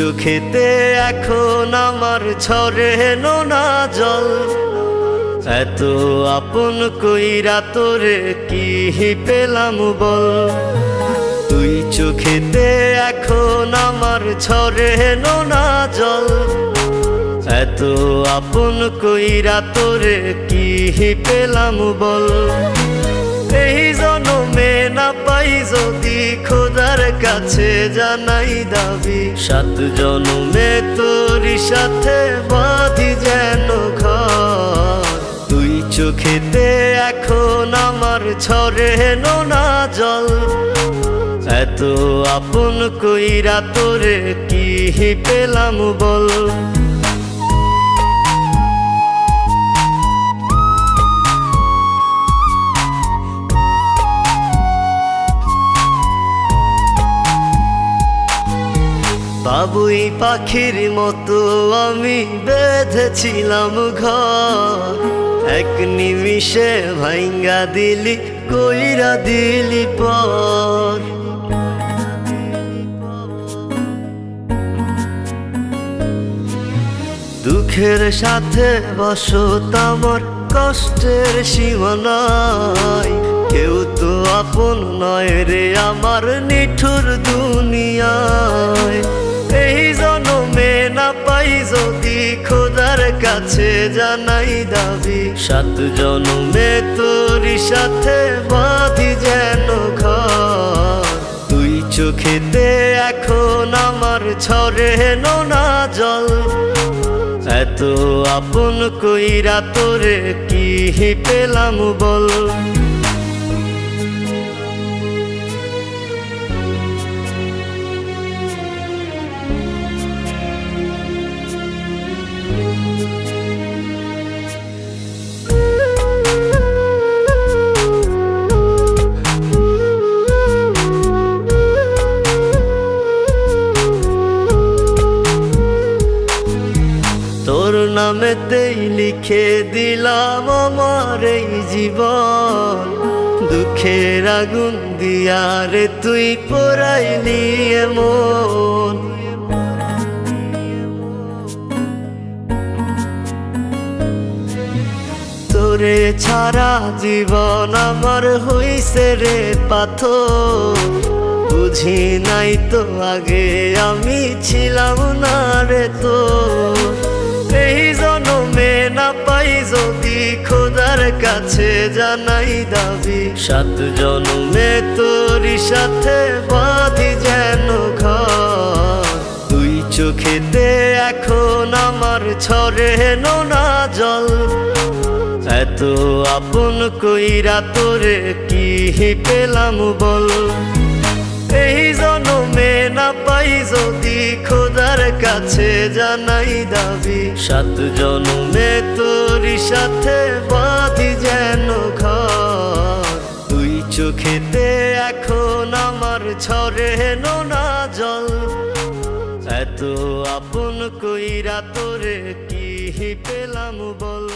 চোখেতে এখন আমার ঝরে নোনা জল, এত আপন কইরা তোরে কি পেলাম বল। তুই চোখেতে এখন আমার ঝরে নোনা জল, এত আপন কইরা তোরে কি পেলাম বল। এই জনমে না পাই যদি খোদার কাছে জানাই দাবি, 7 জনমে তোরই সাথে বাঁধি যেন ঘর। তুই চোখেতে এখন আমার ঝরে নোনা জল, এত আপন কইরা তোরে কি পেলাম বল। বাবুই পাখির মতো আমি বেঁধেছিলাম ঘর, এক নিমিষে ভাঙ্গা দিলি কইরা দিলি পর। দুঃখের সাথে বসত আমার কষ্টের সীমানায়, কেউ তো আপন নয় রে আমার নিঠুর দুনিয়ায়। এই জনমে না পাই যদি খোদার কাছে জানাই দাবি, 7 জনমে তোরই সাথে বাঁধি যেন ঘর। তুই চোখেতে এখন আমার ঝরে নোনা জল, এত আপন কইরা তোরে কি পেলাম বল। তোর নামেতেই লিখে দিলাম আমার এই জীবন, দুঃখের আগুন দিয়া রে তুই পোড়াইলি এমন। তোরে ছাড়া জীবন আমার হইছে রে পাথর, বুঝি নাই তো আগে আমি ছিলাম না রে তো। এই জনমে না পাই যদি খোদার কাছে জানাই দাবি, 7 জনমে তোরই সাথে বাঁধি যেন ঘর। তুই চোখেতে এখন আমার ঝরে নোনা জল, এত আপন কইরা তোরে কি পেলাম বল। এই জনমে না পাই যদি খোদার কাছে জানাই দাবি, 7 জনমে তোরই সাথে বাঁধি যেন ঘর। তুই চোখেতে এখন আমার ঝরে নোনা জল, এত আপন কইরা তোরে কি পেলাম বল।